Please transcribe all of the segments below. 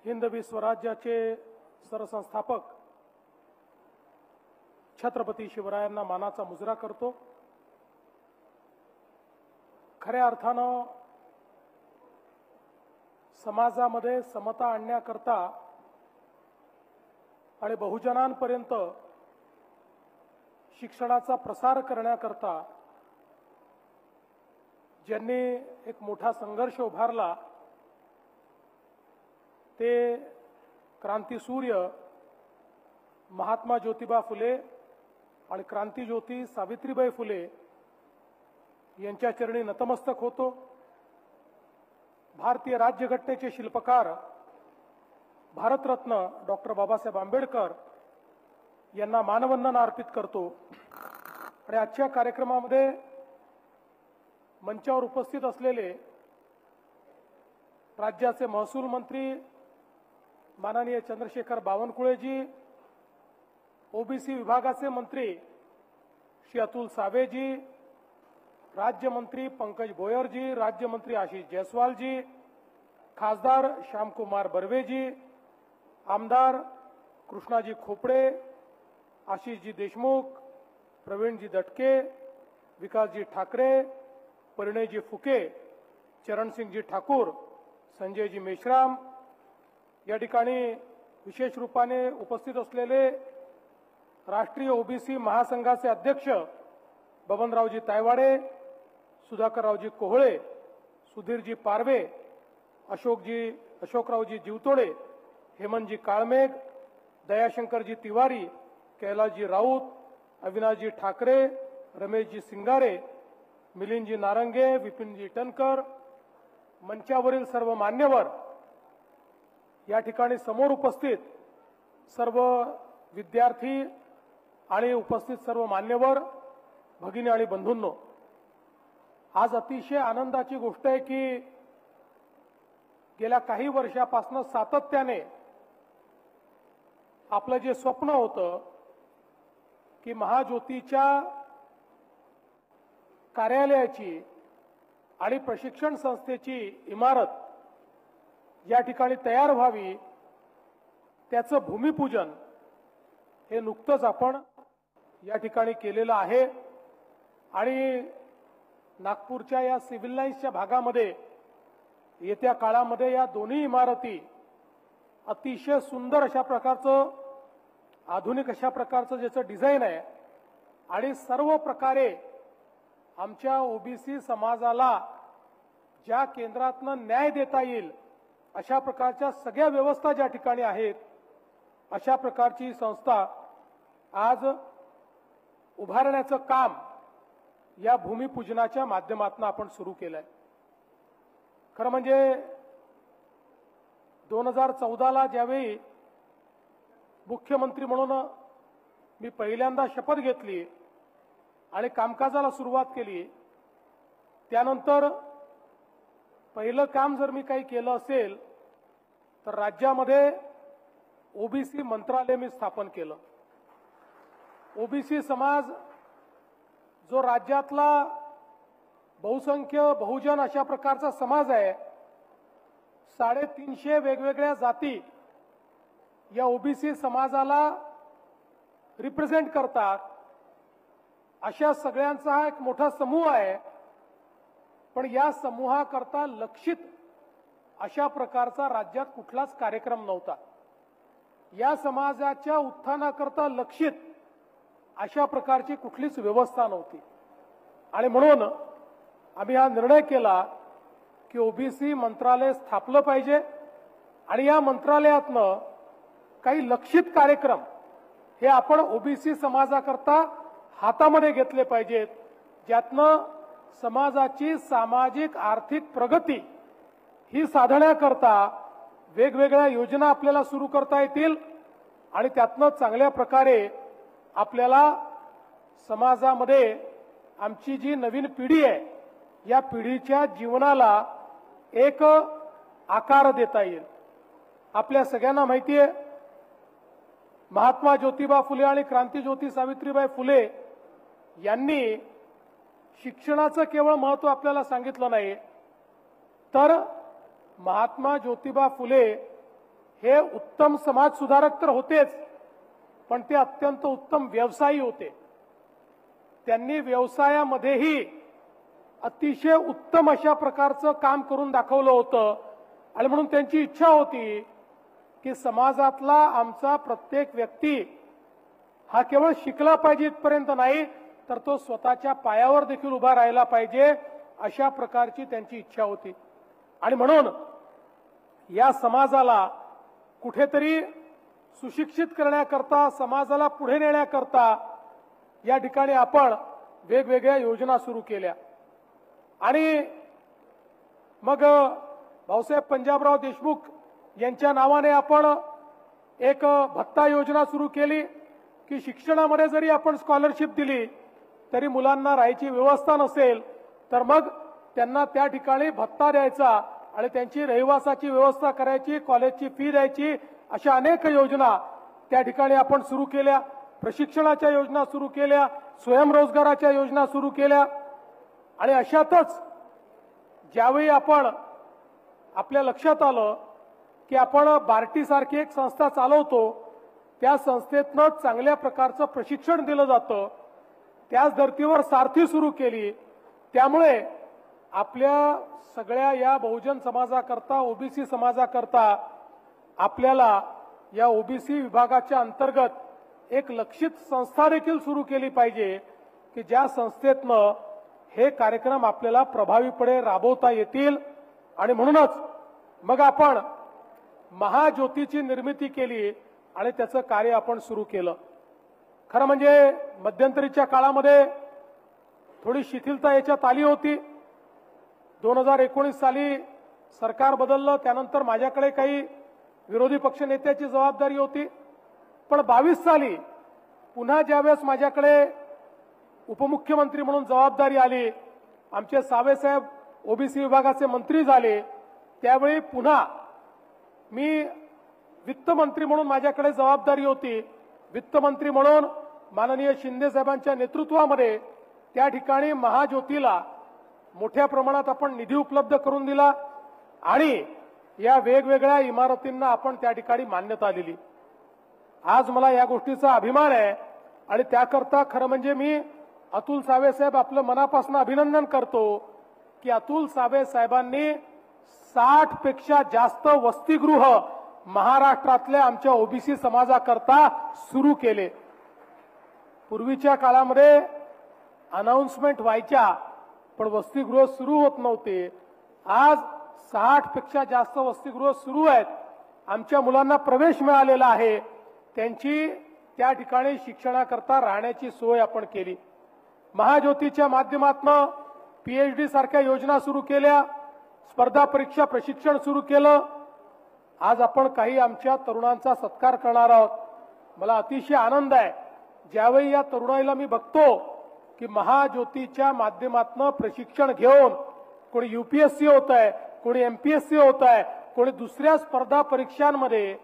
हिंदवी स्वराज्याचे सरसंस्थापक छत्रपती शिवरायांना मानाचा मुजरा करतो। खऱ्या अर्थानं समाजामध्ये समता आणण्याकरता आणि बहुजनांपर्यंत शिक्षणाचा प्रसार करण्याकरता ज्यांनी एक मोठा संघर्ष उभारला ते क्रांतीसूर्य महात्मा ज्योतिबा फुले आणि क्रांतीज्योती सावित्रीबाई फुले यांच्या चरणी नतमस्तक होतो। भारतीय राज्यघटनेचे शिल्पकार भारतरत्न डॉक्टर बाबासाहेब आंबेडकर यांना मानवंदना अर्पित करतो। आणि आजच्या कार्यक्रमामध्ये मंचावर उपस्थित असलेले राज्याचे महसूल मंत्री माननीय चंद्रशेखर बावनकुळेजी, ओबीसी विभागाचे मंत्री श्री अतुल सावेजी, राज्यमंत्री पंकज भोयरजी, राज्यमंत्री आशीष जायसवालजी, खासदार श्यामकुमार बर्वेजी, आमदार कृष्णाजी खोपड़े, आशीषजी देशमुख, प्रवीणजी दटके, विकासजी ठाकरे, परिणयजी फुके, चरणसिंगजी ठाकूर, संजयजी मेश्राम, या ठिकाणी विशेष रूपाने उपस्थित असलेले राष्ट्रीय ओबीसी महासंघाचे अध्यक्ष बबनरावजी तायवाडे, सुधाकररावजी कोहळे, सुधीरजी पारवे, अशोकरावजी जीवतोडे, हेमंतजी काळमेघ, दयाशंकरजी तिवारी, कैलासजी राऊत, अविनाशजी ठाकरे, रमेशजी सिंगारे, मिलिंदजी नारंगे, विपिनजी टनकर, मंचावरील सर्व मान्यवर, या ठिकाणी समोर उपस्थित सर्व विद्यार्थी आणि उपस्थित सर्व मान्यवर, भगिनी आणि बंधूंनो, आज अतिशय आनंदाची गोष्ट आहे की गेल्या काही वर्षापासून सातत्याने आपलं जे स्वप्न होतं की महाज्योतीच्या कार्यालयाची आणि प्रशिक्षण संस्थेची इमारत या ठिकाणी तयार व्हावी, त्याचं भूमिपूजन हे नुकतंच आपण या ठिकाणी केलेलं आहे। आणि नागपूरच्या या सिव्हिल लाईन्सच्या भागामध्ये येत्या काळामध्ये या दोन्ही इमारती अतिशय सुंदर अशा प्रकारचं, आधुनिक अशा प्रकारचं ज्याचं डिझाईन आहे आणि सर्व प्रकारे आमच्या ओबीसी समाजाला ज्या केंद्रातनं न्याय देता येईल अशा प्रकारच्या सगळ्या व्यवस्था ज्या ठिकाणी आहेत अशा प्रकारची संस्था आज उभारण्याचं काम या भूमिपूजनाच्या माध्यमातून आपण सुरू केलंय। खरं म्हणजे 2014ला ज्यावेळी मुख्यमंत्री म्हणून मी पहिल्यांदा शपथ घेतली आणि कामकाजाला सुरुवात केली, त्यानंतर पहिलं काम जर मी काही केलं असेल तर राज्यामध्ये ओबीसी मंत्रालय मी स्थापन केलं। ओबीसी समाज जो राज्यातला बहुसंख्य बहुजन अशा प्रकारचा समाज आहे, 350 वेगवेगळ्या जाती या ओबीसी समाजाला रिप्रेझेंट करतात, अशा सगळ्यांचा हा एक मोठा समूह आहे। पण या समूहाकरता लक्षित अशा प्रकारचा राज्यात कुठलाच कार्यक्रम नव्हता। या समाजाच्या उत्थानाकरता लक्षित अशा प्रकारची कुठलीच व्यवस्था नव्हती आणि म्हणून आम्ही हा निर्णय केला की ओबीसी मंत्रालय स्थापलं पाहिजे आणि या मंत्रालयातनं काही लक्षित कार्यक्रम हे आपण ओबीसी समाजाकरता हातामध्ये घेतले पाहिजेत, ज्यातनं समाजाची सामाजिक आर्थिक प्रगती ही साधण्याकरता वेगवेगळ्या योजना आपल्याला सुरू करता येतील आणि त्यातनं चांगल्या प्रकारे आपल्याला समाजामध्ये आमची जी नवीन पिढी आहे या पिढीच्या जीवनाला एक आकार देता येईल। आपल्या सगळ्यांना माहिती आहे महात्मा ज्योतिबा फुले आणि क्रांतीज्योती सावित्रीबाई फुले यांनी शिक्षणाचं केवळ महत्त्व आपल्याला सांगितलं नाही, तर महात्मा ज्योतिबा फुले हे उत्तम समाज सुधारक तर होतेच, पण ते अत्यंत उत्तम व्यवसायी होते. त्यांनी व्यवसायामध्येही अतिशय उत्तम अशा प्रकारचं काम करून दाखवलं होतं. आणि म्हणून त्यांची इच्छा होती की समाजातला आमचा प्रत्येक व्यक्ती हा केवळ शिकला पाहिजे इथपर्यंत नाही, तर तो स्वतःच्या पायावर देखील उभा राहिला पाहिजे, अशा प्रकारची त्यांची इच्छा होती. आणि म्हणून या समाजाला कुठेतरी सुशिक्षित करण्याकरता, समाजाला पुढे नेण्याकरता या ठिकाणी आपण वेगवेगळ्या योजना सुरू केल्या. आणि मग भाऊसाहेब पंजाबराव देशमुख यांच्या नावाने आपण एक भत्ता योजना सुरू केली की शिक्षणामध्ये जरी आपण स्कॉलरशिप दिली तरी मुलांना राहायची व्यवस्था नसेल तर मग त्यांना त्या ठिकाणी भत्ता द्यायचा आणि त्यांची रहिवासाची व्यवस्था करायची, कॉलेजची फी द्यायची, अशा अनेक योजना त्या ठिकाणी आपण सुरू केल्या. प्रशिक्षणाच्या योजना सुरू केल्या, स्वयंरोजगाराच्या योजना सुरू केल्या. आणि अशातच ज्यावेळी आपण आपल्या लक्षात आलं की आपण बार्टी सारखी एक संस्था चालवतो, त्या संस्थेतनं चांगल्या प्रकारचं प्रशिक्षण दिलं जातं, त्याच धर्तीवर सारथी सुरू केली. त्यामुळे आपल्या सगळ्या या बहुजन समाजाकरता, ओबीसी समाजाकरता आपल्याला या ओबीसी विभागाच्या अंतर्गत एक लक्षित संस्था देखील सुरू केली पाहिजे की ज्या संस्थेतनं हे कार्यक्रम आपल्याला प्रभावीपणे राबवता येतील. आणि म्हणूनच मग आपण महाज्योतीची निर्मिती केली आणि त्याचं कार्य आपण सुरू केलं. खरं म्हणजे मध्यंतरीच्या काळामध्ये थोडी शिथिलता याच्यात आली होती. 2019 साली सरकार बदललं, त्यानंतर माझ्याकडे काही विरोधी पक्ष नेत्याची जबाबदारी होती. पण 22 साली पुन्हा ज्यावेळेस माझ्याकडे उपमुख्यमंत्री म्हणून जबाबदारी आली, आमचे सावेसाहेब ओबीसी विभागाचे मंत्री झाले, त्यावेळी पुन्हा मी वित्तमंत्री म्हणून माझ्याकडे जबाबदारी होती. वित्तमंत्री म्हणून माननीय शिंदे साहेबांच्या नेतृत्वामध्ये त्या ठिकाणी महाज्योतीला मोठ्या प्रमाणात आपण निधी उपलब्ध करून दिला आणि या वेगवेगळ्या इमारतींना आपण त्या ठिकाणी मान्यता दिली. आज मला या गोष्टीचा अभिमान आहे आणि त्याकरता खरं म्हणजे मी अतुल सावे साहेब आपलं मनापासून अभिनंदन करतो की अतुल सावे साहेबांनी 60 पेक्षा जास्त वसतिगृह महाराष्ट्रातल्या आमच्या ओबीसी समाजाकरता सुरू केले. पूर्वीच्या काळामध्ये अनाउन्समेंट व्हायच्या पण वसतिगृह सुरू होत नव्हते. आज 60 पेक्षा जास्त वसतिगृह सुरू आहेत. आमच्या मुलांना प्रवेश मिळालेला आहे. त्यांची त्या ठिकाणी शिक्षणाकरता राहण्याची सोय आपण केली. महाज्योतीच्या माध्यमातून पीएचडी सारख्या योजना सुरू केल्या, स्पर्धा परीक्षा प्रशिक्षण सुरू केलं. आज आपण काही आमच्या तरुणांचा सत्कार करणार आहोत. मला अतिशय आनंद आहे ज्यावेळी या तरुणाईला मी बघतो की महाज्योतीच्या माध्यमातून प्रशिक्षण घेऊन कोणी यूपीएससी होत आहे, कोणी एमपीएससी होत आहे, कोणी दुसऱ्या स्पर्धा परीक्षांमध्ये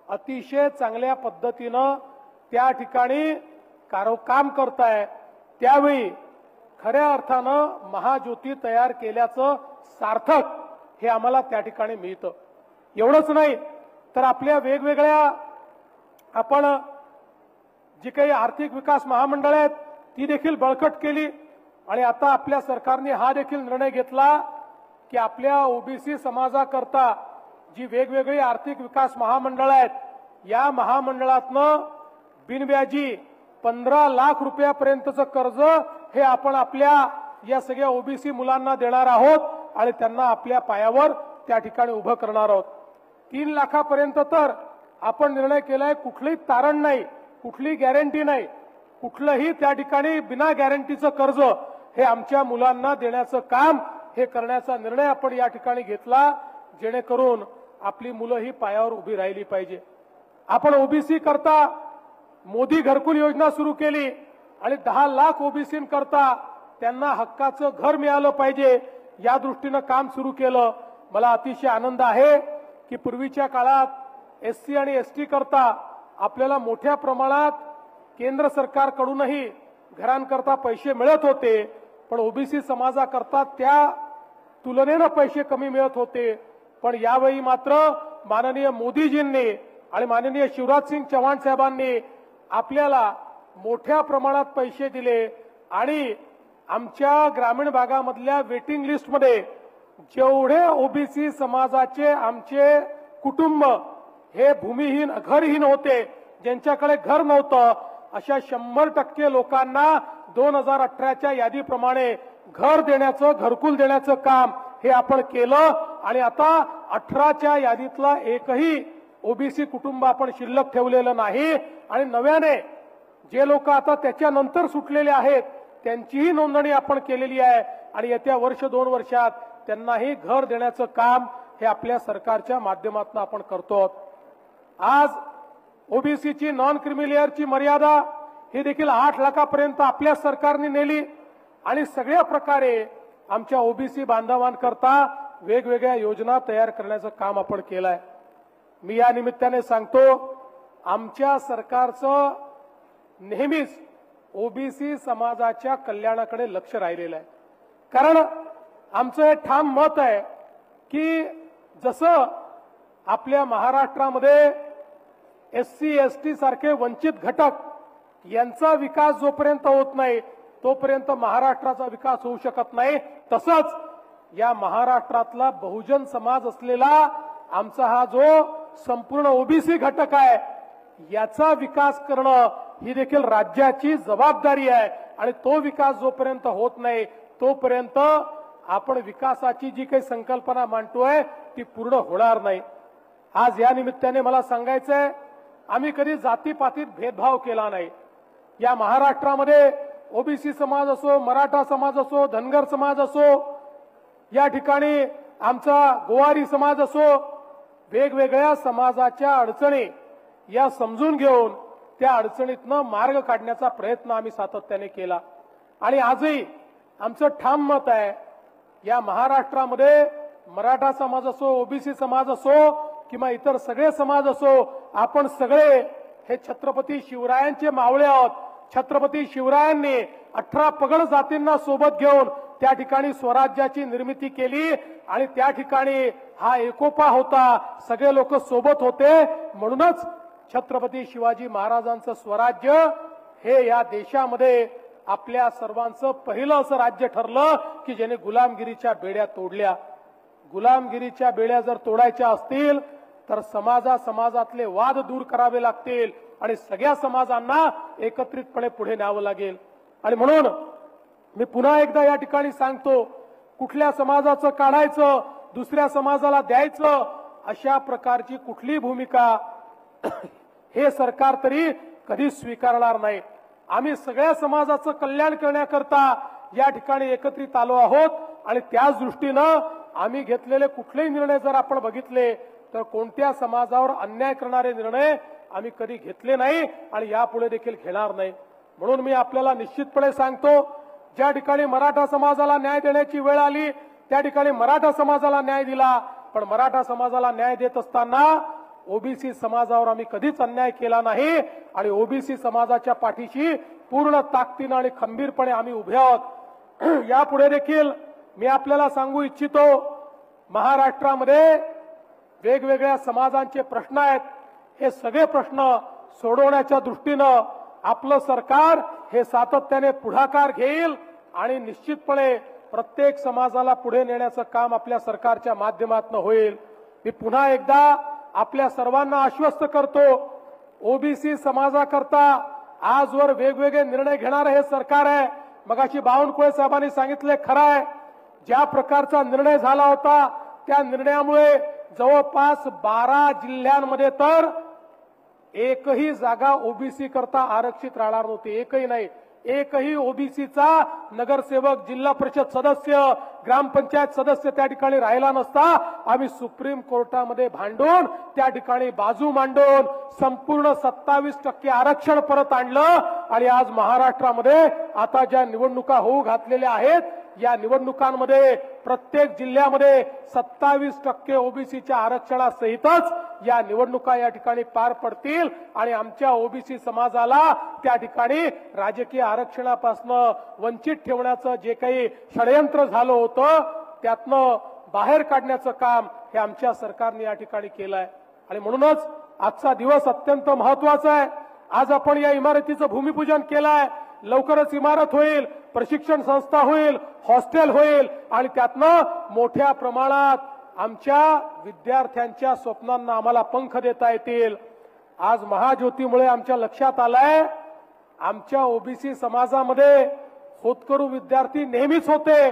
अतिशय चांगल्या पद्धतीनं त्या ठिकाणी काम करताय. त्यावेळी खऱ्या अर्थानं महाज्योती तयार केल्याचं सार्थक हे आम्हाला त्या ठिकाणी मिळतं. एवढंच नाही तर आपल्या वेगवेगळ्या आपण जी काही आर्थिक विकास महामंडळ आहेत ती देखील बळकट केली. आणि आता आपल्या सरकारने हा देखील निर्णय घेतला की आपल्या ओबीसी समाजाकरता जी वेगवेगळी आर्थिक विकास महामंडळ आहेत या महामंडळातनं बिनव्याजी 15 लाख रुपयापर्यंतचं कर्ज हे आपण आपल्या या सगळ्या ओबीसी मुलांना देणार आहोत आणि त्यांना आपल्या पायावर त्या ठिकाणी उभं करणार आहोत. 3 लाखापर्यंत तर आपण निर्णय केलाय. कुठलीही तारण नाही, कुठली गॅरंटी नाही, कुठलंही त्या ठिकाणी बिना गॅरंटीचं कर्ज हे आमच्या मुलांना देण्याचं काम हे करण्याचा निर्णय आपण या ठिकाणी घेतला, जेणेकरून आपली मुलं ही पायावर उभी राहिली पाहिजे. आपण ओबीसी करता मोदी घरकुल योजना सुरू केली आणि 10 लाख ओबीसी करता त्यांना हक्काचं घर मिळालं पाहिजे या दृष्टीनं काम सुरू केलं. मला अतिशय आनंद आहे की पूर्वीच्या काळात एससी आणि एसटी करता आपल्याला मोठ्या प्रमाणात केंद्र सरकारकडूनही घरांकरता पैसे मिळत होते, पण ओबीसी समाजाकरता त्या तुलनेनं पैसे कमी मिळत होते. पण यावेळी मात्र माननीय मोदीजींनी आणि माननीय शिवराज सिंग चौहान साहेबांनी आपल्याला मोठ्या प्रमाणात पैसे दिले आणि आमच्या ग्रामीण भागामधल्या वेटिंग लिस्टमध्ये जेवढे ओबीसी समाजाचे आमचे कुटुंब हे भूमिहीन घरहीन होते, ज्यांच्याकडे घर नव्हतं, अशा 100% लोकांना 2018च्या यादीप्रमाणे घर देण्याचं, घरकुल देण्याचं काम हे आपण केलं आणि आता 18च्या यादीतला एकही ओबीसी कुटुंब आपण शिल्लक ठेवलेलं नाही आणि नव्याने जे लोक आता त्याच्यानंतर सुटलेले आहेत त्यांचीही नोंदणी आपण केलेली आहे आणि येत्या वर्ष 2 वर्षात त्यांनाही घर देण्याचं काम हे आपल्या सरकारच्या माध्यमातून आपण करतो। आज ओबीसीची नॉन क्रिमिलियरची मर्यादा ही देखील 8 लाखापर्यंत आपल्या सरकारने नेली आणि सगळ्या प्रकारे आमच्या ओबीसी बांधवांकरता वेगवेगळ्या योजना तयार करण्याचं काम आपण केलं आहे। मी या निमित्ताने सांगतो, आमच्या सरकारचं नेहमीच ओबीसी समाजाच्या कल्याणाकडे लक्ष राहिलेलं आहे। कारण आमचं हे ठाम मत आहे की जसं आपल्या महाराष्ट्रामध्ये एससी एसटी सारखे वंचित घटक यांचा विकास जोपर्यंत होत नाही तोपर्यंत महाराष्ट्राचा विकास होऊ शकत नाही, तसंच या महाराष्ट्रातला बहुजन समाज असलेला आमचा हा जो संपूर्ण ओबीसी घटक आहे याचा विकास करणं ही देखील राज्याची जबाबदारी आहे आणि तो विकास जोपर्यंत होत नाही तोपर्यंत आपण विकासाची जी काही संकल्पना मांडतोय ती पूर्ण होणार नाही। आज या निमित्ताने मला सांगायचंय, आम्ही कधी जातीपातीत भेदभाव केला नाही। या महाराष्ट्रामध्ये ओबीसी समाज असो, मराठा समाज असो, धनगर समाज असो, या ठिकाणी आमचा गोवारी समाज असो, वेगवेगळ्या समाजाच्या अडचणी या समजून घेऊन त्या अडचणीतनं मार्ग काढण्याचा प्रयत्न आम्ही सातत्याने केला आणि आजही आमचं ठाम मत आहे, या महाराष्ट्रामध्ये मराठा समाज असो, ओबीसी समाज असो किंवा इतर सगळे समाज असो, आपण सगळे हे छत्रपती शिवरायांचे मावळे आहोत। छत्रपती शिवरायांनी 18 पगड जातींना सोबत घेऊन त्या ठिकाणी स्वराज्याची निर्मिती केली आणि त्या ठिकाणी हा एकोपा होता, सगळे लोक सोबत होते, म्हणूनच छत्रपती शिवाजी महाराजांचं स्वराज्य हे या देशामध्ये आपल्या सर्वांचं पहिलं असं राज्य ठरलं की ज्याने गुलामगिरीच्या बेड्या तोडल्या। गुलामगिरीच्या बेड्या जर तोडायच्या असतील तर समाजातले वाद दूर करावे लागतील आणि सगळ्या समाजांना एकत्रितपणे पुढे न्यावं लागेल। आणि म्हणून मी पुन्हा एकदा या ठिकाणी सांगतो, कुठल्या समाजाचं काढायचं, दुसऱ्या समाजाला द्यायचं, अशा प्रकारची कुठली भूमिका हे सरकार तरी कधी स्वीकारणार नाही। आम्ही सगळ्या समाजाचं कल्याण करण्याकरता या ठिकाणी एकत्रित आलो आहोत आणि त्याच दृष्टीनं आम्ही घेतलेले कुठलेही निर्णय जर आपण बघितले तर कोणत्या समाजावर अन्याय करणारे निर्णय आम्ही कधी घेतले नाही आणि यापुढे देखील घेणार नाही। म्हणून मी आपल्याला निश्चितपणे सांगतो, ज्या ठिकाणी मराठा समाजाला न्याय देण्याची वेळ आली त्या ठिकाणी मराठा समाजाला न्याय दिला, पण मराठा समाजाला न्याय देत असताना ओबीसी समाजावर आम्ही कधीच अन्याय केला नाही आणि ओबीसी समाजाच्या पाठीशी पूर्ण ताकदीने आणि खंबीरपणे आम्ही उभे आहोत। यापुढे देखील मी आपल्याला सांगू इच्छितो, महाराष्ट्रामध्ये वेगवेगळ्या समाजांचे प्रश्न आहेत, हे सगळे प्रश्न सोडवण्याच्या दृष्टीनं आपलं सरकार हे सातत्याने पुढाकार घेईल आणि निश्चितपणे प्रत्येक समाजाला पुढे नेण्याचं काम आपल्या सरकारच्या माध्यमातून होईल। मी पुन्हा एकदा आपल्या सर्वांना आश्वस्त करतो, ओबीसी समाजाकरता आजवर वेगवेगळे निर्णय घेणारे हे सरकार आहे। मगाशी बावनकुळे साहेबांनी सांगितले, खरं आहे, ज्या प्रकारचा निर्णय झाला होता त्या निर्णयामुळे जवळपास 12 जिल्ह्यांमध्ये तर एकही जागा ओबीसी करता आरक्षित राहणार नव्हती, एकही नाही। एकही ओबीसीचा नगरसेवक, जिल्हा परिषद सदस्य, ग्रामपंचायत सदस्य त्या ठिकाणी राहिला नसता। आम्ही सुप्रीम कोर्टामध्ये भांडून त्या ठिकाणी बाजू मांडून संपूर्ण 27% आरक्षण परत आणलं आणि आज महाराष्ट्रामध्ये आता ज्या निवडणुका होऊ घातलेल्या आहेत या निवडणुकांमध्ये प्रत्येक जिल्ह्यामध्ये 27% ओबीसीच्या आरक्षणासहितच या निवडणुका या ठिकाणी पार पडतील आणि आमच्या ओबीसी समाजाला त्या ठिकाणी राजकीय आरक्षणापासून वंचित ठेवण्याचं जे काही षडयंत्र झालं होतं त्यातनं बाहेर काढण्याचं काम हे आमच्या सरकारने या ठिकाणी केलं आहे आणि म्हणूनच आजचा दिवस अत्यंत महत्वाचा आहे। आज आपण या इमारतीचं भूमिपूजन केलं आहे। लवकरच इमारत होईल, प्रशिक्षण संस्था होईल, हॉस्टेल होईल आणि त्यातनं मोठ्या प्रमाणात आमच्या विद्यार्थ्यांच्या स्वप्नांना आम्हाला पंख देता येतील। आज महाज्योतीमुळे आमच्या लक्षात आलंय आमच्या ओबीसी समाजामध्ये होतकरू विद्यार्थी नेहमीच होते,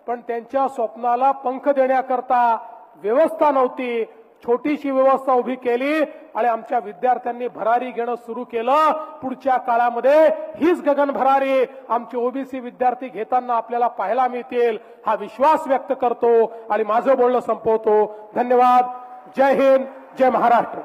पण त्यांच्या स्वप्नाला पंख देण्याकरता व्यवस्था नव्हती। छोटीशी व्यवस्था उभी केली आणि आमच्या विद्यार्थ्यांनी भरारी घेणं सुरू केलं। पुढच्या काळामध्ये हीच गगन भरारी आमचे ओबीसी विद्यार्थी घेताना आपल्याला पाहायला मिळतील हा विश्वास व्यक्त करतो आणि माझं बोलणं संपवतो। धन्यवाद। जय हिंद, जय महाराष्ट्र।